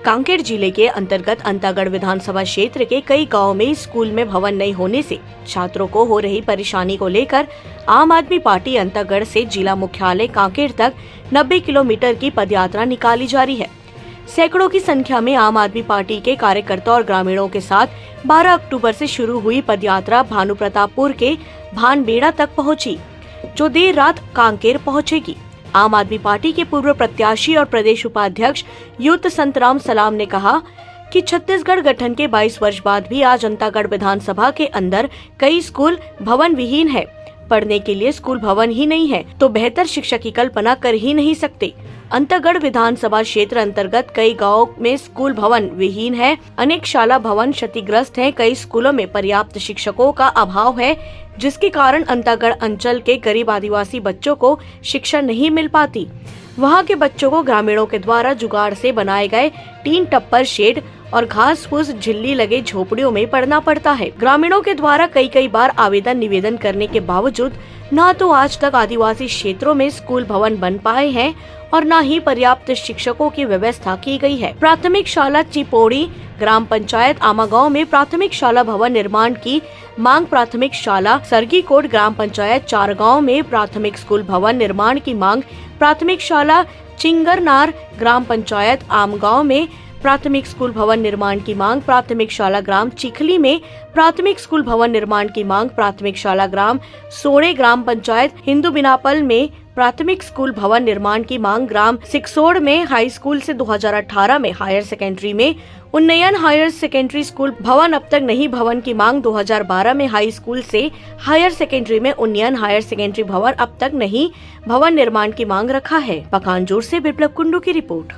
कांकेर जिले के अंतर्गत अंतागढ़ विधानसभा क्षेत्र के कई गांव में स्कूल में भवन नहीं होने से छात्रों को हो रही परेशानी को लेकर आम आदमी पार्टी अंतागढ़ से जिला मुख्यालय कांकेर तक 90 किलोमीटर की पदयात्रा निकाली जा रही है। सैकड़ों की संख्या में आम आदमी पार्टी के कार्यकर्ता और ग्रामीणों के साथ 12 अक्टूबर से शुरू हुई पदयात्रा भानु प्रतापपुर के भानबेड़ा तक पहुंची, जो देर रात कांकेर पहुंचेगी। आम आदमी पार्टी के पूर्व प्रत्याशी और प्रदेश उपाध्यक्ष युद्ध संतराम सलाम ने कहा कि छत्तीसगढ़ गठन के 22 वर्ष बाद भी आज अंतागढ़ विधानसभा के अंदर कई स्कूल भवन विहीन है। पढ़ने के लिए स्कूल भवन ही नहीं है तो बेहतर शिक्षा की कल्पना कर ही नहीं सकते। अंतागढ़ विधानसभा क्षेत्र अंतर्गत कई गांवों में स्कूल भवन विहीन है, अनेक शाला भवन क्षतिग्रस्त हैं, कई स्कूलों में पर्याप्त शिक्षकों का अभाव है, जिसके कारण अंतागढ़ अंचल के गरीब आदिवासी बच्चों को शिक्षा नहीं मिल पाती। वहां के बच्चों को ग्रामीणों के द्वारा जुगाड़ से बनाए गए टीन टप्पर शेड और घास फूस झिल्ली लगे झोपड़ियों में पढ़ना पड़ता है। ग्रामीणों के द्वारा कई बार आवेदन निवेदन करने के बावजूद न तो आज तक आदिवासी क्षेत्रों में स्कूल भवन बन पाए हैं और न ही पर्याप्त शिक्षकों की व्यवस्था की गई है। प्राथमिक शाला चिपोड़ी ग्राम पंचायत आमागांव में प्राथमिक शाला भवन निर्माण की मांग, प्राथमिक शाला सरगीकोट ग्राम पंचायत चारगांव में प्राथमिक स्कूल भवन निर्माण की मांग, प्राथमिक शाला चिंगरनार ग्राम पंचायत आमगांव में प्राथमिक स्कूल भवन निर्माण की मांग, प्राथमिक शाला ग्राम चिखली में प्राथमिक स्कूल भवन निर्माण की मांग, प्राथमिक शाला ग्राम सोड़े ग्राम पंचायत हिंदू बिनापल में प्राथमिक स्कूल भवन निर्माण की मांग, ग्राम सिकसोड़ में हाई स्कूल से 2018 में हायर सेकेंडरी में उन्नयन हायर सेकेंडरी स्कूल भवन अब तक नहीं भवन की मांग, 2012 में हाई स्कूल से हायर सेकेंडरी में उन्नयन हायर सेकेंडरी भवन अब तक नहीं भवन निर्माण की मांग रखा है। पकानजोर से बिप्लब कुंडू की रिपोर्ट।